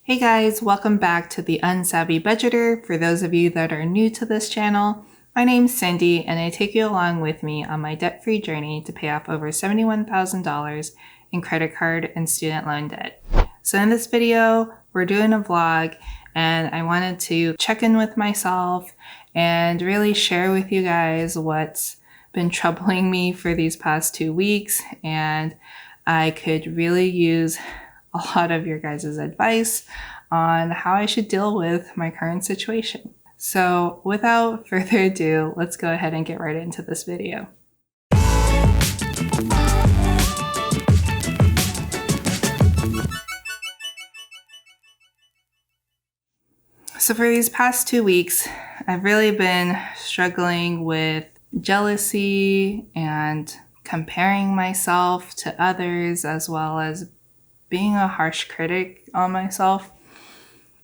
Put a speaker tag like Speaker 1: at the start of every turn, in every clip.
Speaker 1: Hey guys, welcome back to the Unsavvy Budgeter. For those of you that are new to this channel, my name's Cindy and I take you along with me on my debt-free journey to pay off over $71,000 in credit card and student loan debt. So in this video, we're doing a vlog and I wanted to check in with myself and really share with you guys what's been troubling me for these past 2 weeks, and I could really use a lot of your guys' advice on how I should deal with my current situation. So without further ado, let's go ahead and get right into this video. So for these past 2 weeks, I've really been struggling with jealousy and comparing myself to others, as well as being a harsh critic on myself.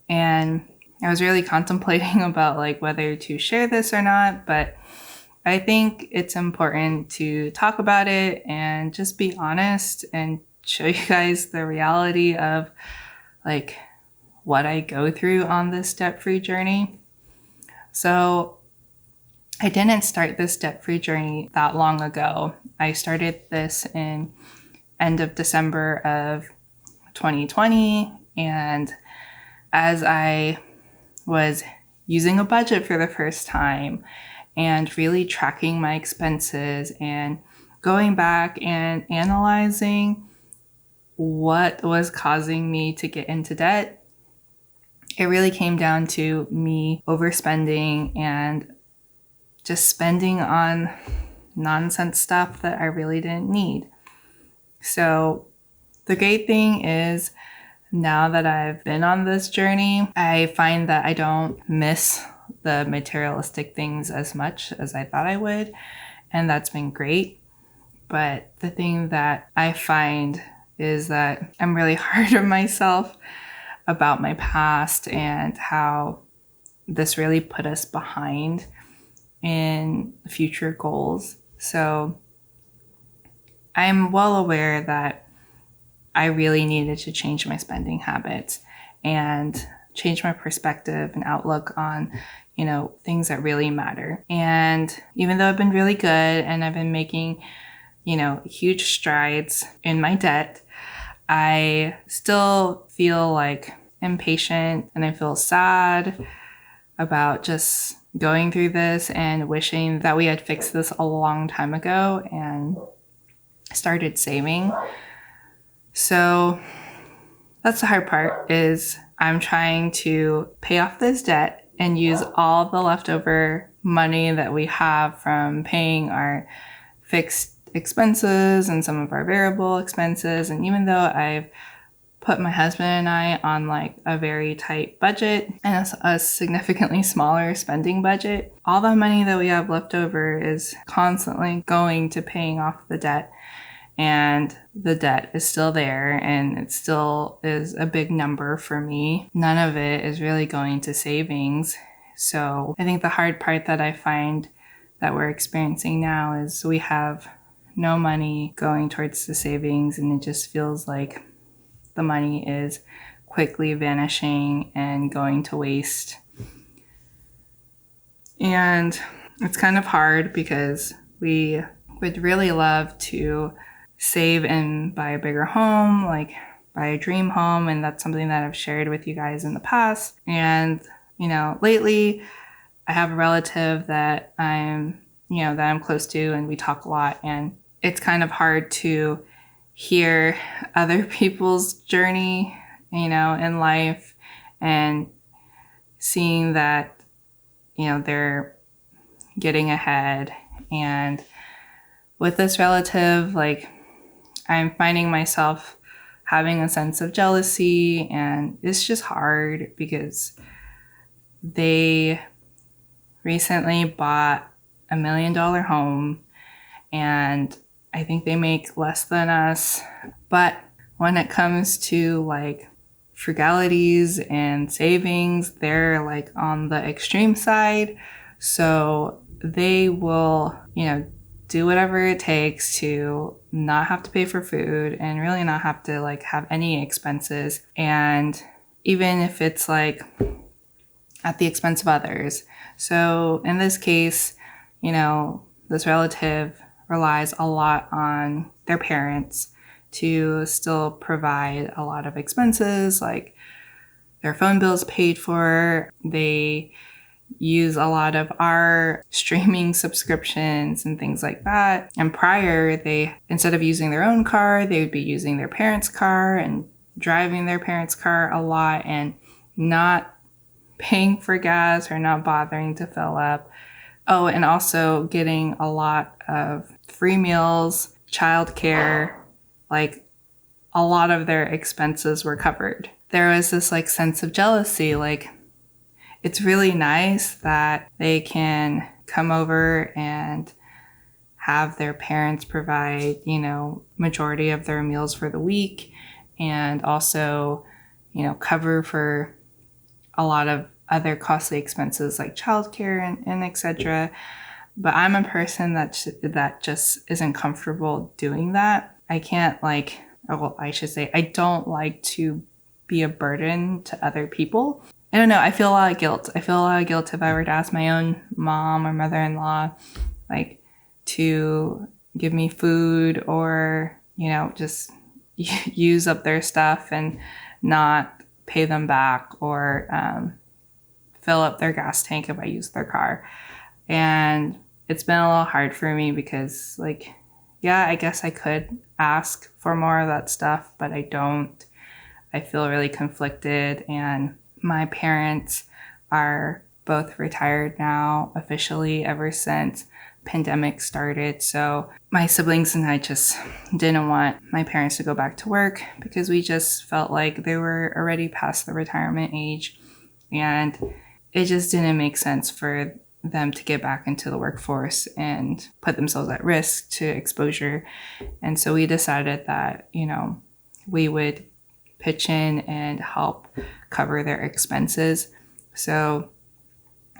Speaker 1: And I was really contemplating about whether to share this or not, but I think it's important to talk about it and just be honest and show you guys the reality of what I go through on this debt-free journey. So I didn't start this debt-free journey that long ago. I started this in end of December of 2020, and as I was using a budget for the first time and really tracking my expenses and going back and analyzing what was causing me to get into debt, it really came down to me overspending and just spending on nonsense stuff that I really didn't need. So the great thing is, now that I've been on this journey, I find that I don't miss the materialistic things as much as I thought I would, and that's been great. But the thing that I find is that I'm really hard on myself about my past and how this really put us behind in future goals. So I'm well aware that I really needed to change my spending habits and change my perspective and outlook on, things that really matter. And even though I've been really good and I've been making, huge strides in my debt, I still feel impatient and I feel sad about just going through this and wishing that we had fixed this a long time ago and started saving. So that's the hard part, is I'm trying to pay off this debt and use all the leftover money that we have from paying our fixed expenses and some of our variable expenses. And even though I've put my husband and I on a very tight budget and a significantly smaller spending budget, all the money that we have left over is constantly going to paying off the debt. And the debt is still there and it still is a big number for me. None of it is really going to savings. So I think the hard part that I find that we're experiencing now is we have no money going towards the savings, and it just feels like the money is quickly vanishing and going to waste. And it's kind of hard because we would really love to save and buy a bigger home, buy a dream home. And that's something that I've shared with you guys in the past. And, lately I have a relative that I'm close to and we talk a lot. And it's kind of hard to hear other people's journey, in life, and seeing that, they're getting ahead. And with this relative, I'm finding myself having a sense of jealousy, and it's just hard because they recently bought $1 million home and I think they make less than us. But when it comes to frugalities and savings, they're on the extreme side. So they will, do whatever it takes to not have to pay for food and really not have to have any expenses. And even if it's like at the expense of others. So in this case, this relative relies a lot on their parents to still provide a lot of expenses, like their phone bills paid for. They use a lot of our streaming subscriptions and things like that. And prior, instead of using their own car, they would be using their parents' car and driving their parents' car a lot and not paying for gas or not bothering to fill up. Oh, and also getting a lot of free meals, childcare, like a lot of their expenses were covered. There was this like sense of jealousy, like it's really nice that they can come over and have their parents provide, majority of their meals for the week and also, cover for a lot of other costly expenses like childcare and etc. But I'm a person that just isn't comfortable doing that. I can't I don't like to be a burden to other people. I don't know. I feel a lot of guilt. I feel a lot of guilt if I were to ask my own mom or mother-in-law, like, to give me food or, just use up their stuff and not pay them back or fill up their gas tank if I use their car. And it's been a little hard for me because, I guess I could ask for more of that stuff, but I don't. I feel really conflicted, and my parents are both retired now officially ever since pandemic started. So my siblings and I just didn't want my parents to go back to work because we just felt like they were already past the retirement age, and it just didn't make sense for them to get back into the workforce and put themselves at risk to exposure. And so we decided that, we would pitch in and help cover their expenses. So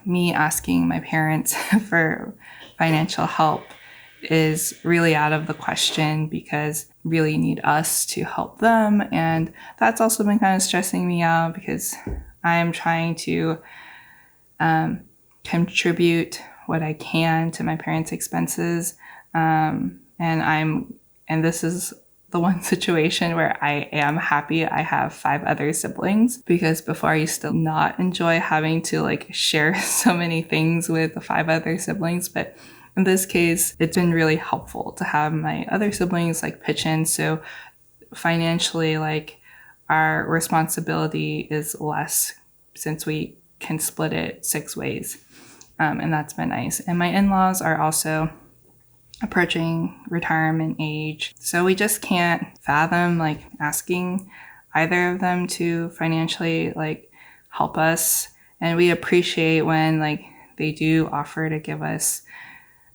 Speaker 1: me asking my parents for financial help is really out of the question because really need us to help them. And that's also been kind of stressing me out because I'm trying to contribute what I can to my parents' expenses. And this is the one situation where I am happy I have 5 other siblings, because before I used to not enjoy having to share so many things with the 5 other siblings. But in this case, it's been really helpful to have my other siblings pitch in. So financially, our responsibility is less since we can split it 6 ways. And that's been nice. And my in-laws are also approaching retirement age. So we just can't fathom asking either of them to financially help us. And we appreciate when they do offer to give us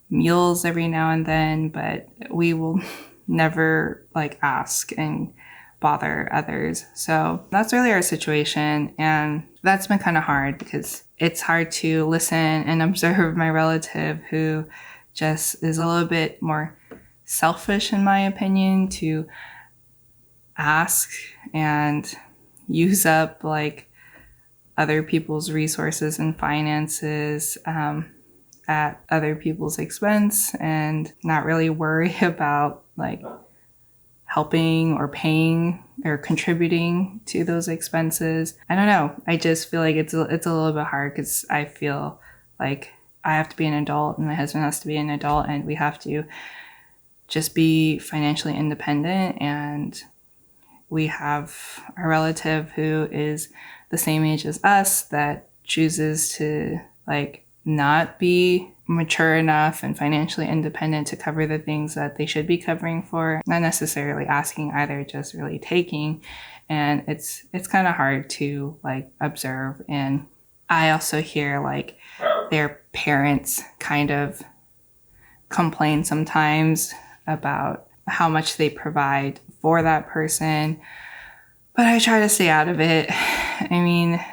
Speaker 1: meals every now and then, but we will never ask and bother others. So that's really our situation. And that's been kind of hard because it's hard to listen and observe my relative who just is a little bit more selfish, in my opinion, to ask and use up other people's resources and finances at other people's expense and not really worry about helping or paying or contributing to those expenses. I don't know. I just feel like it's a little bit hard because I feel like I have to be an adult and my husband has to be an adult, and we have to just be financially independent. And we have a relative who is the same age as us that chooses to not be mature enough and financially independent to cover the things that they should be covering for, not necessarily asking either, just really taking. And it's kind of hard to observe. And I also hear their parents kind of complain sometimes about how much they provide for that person, but I try to stay out of it. I mean,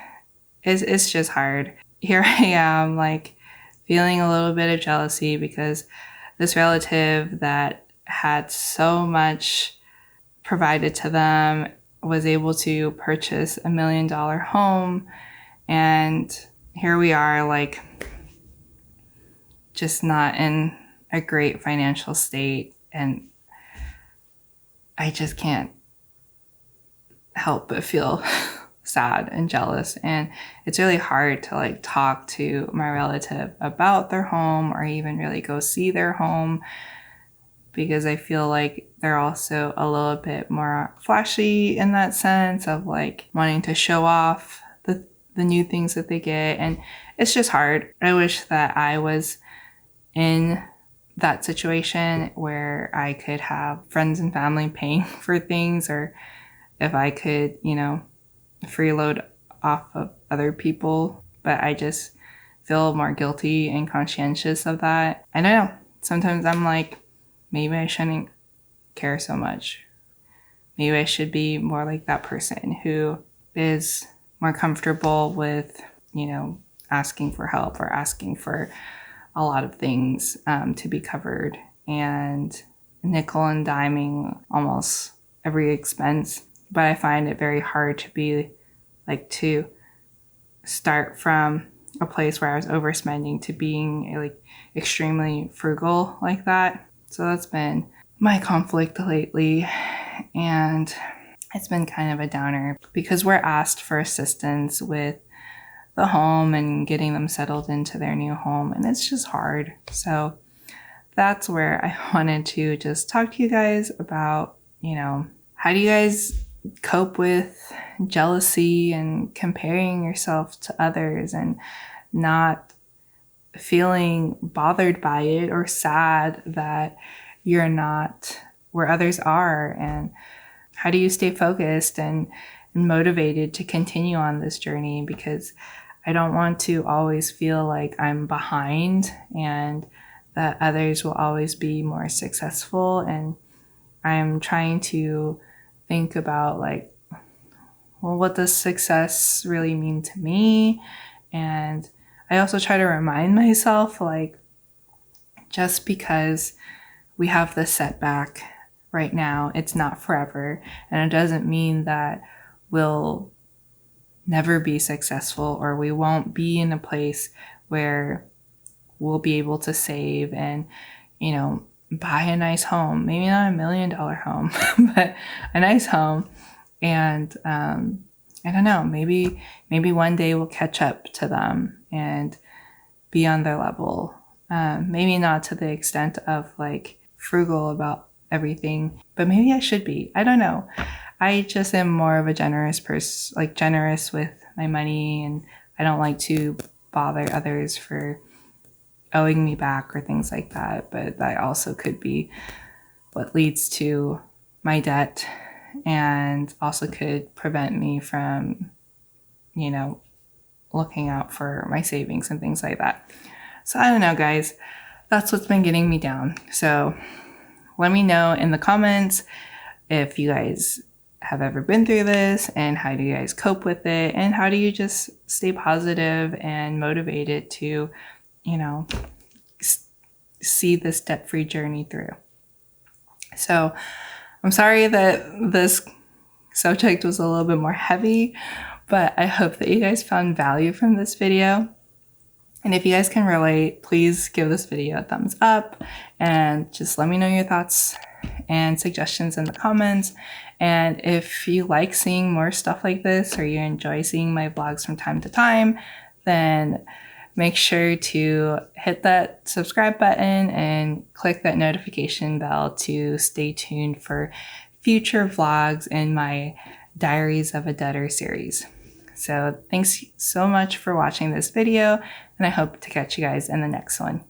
Speaker 1: it's just hard. Here I am feeling a little bit of jealousy because this relative that had so much provided to them was able to purchase $1 million home, and here we are, like, just not in a great financial state, and I just can't help but feel sad and jealous. And it's really hard to like talk to my relative about their home or even really go see their home, because I feel like they're also a little bit more flashy in that sense of like wanting to show off the new things that they get. And it's just hard. I wish that I was in that situation where I could have friends and family paying for things, or if I could, freeload off of other people. But I just feel more guilty and conscientious of that. I don't know. Sometimes I'm like, maybe I shouldn't care so much. Maybe I should be more like that person who is more comfortable with, asking for help or asking for a lot of things to be covered, and nickel and diming almost every expense. But I find it very hard to start from a place where I was overspending to being like extremely frugal like that. So that's been my conflict lately, and it's been kind of a downer because we're asked for assistance with the home and getting them settled into their new home, and it's just hard. So that's where I wanted to just talk to you guys about, how do you guys cope with jealousy and comparing yourself to others and not feeling bothered by it or sad that you're not where others are, and how do you stay focused and motivated to continue on this journey? Because I don't want to always feel like I'm behind and that others will always be more successful. And I'm trying to think about like, well, what does success really mean to me? And I also try to remind myself, like, just because we have this setback right now, it's not forever. And it doesn't mean that we'll never be successful or we won't be in a place where we'll be able to save and, buy a nice home. Maybe not $1 million home, but a nice home. And I don't know, maybe one day we'll catch up to them and be on their level. Maybe not to the extent of like frugal about everything, but maybe I should be. I don't know. I just am more of a generous person, like generous with my money, and I don't like to bother others for owing me back or things like that. But that also could be what leads to my debt, and also could prevent me from, looking out for my savings and things like that. So I don't know, guys. That's what's been getting me down. So let me know in the comments if you guys have ever been through this, and how do you guys cope with it, and how do you just stay positive and motivated to, see this debt-free journey through. So I'm sorry that this subject was a little bit more heavy, but I hope that you guys found value from this video. And if you guys can relate, please give this video a thumbs up and just let me know your thoughts and suggestions in the comments. And if you like seeing more stuff like this, or you enjoy seeing my vlogs from time to time, then make sure to hit that subscribe button and click that notification bell to stay tuned for future vlogs in my Diaries of a Debtor series. So thanks so much for watching this video, and I hope to catch you guys in the next one.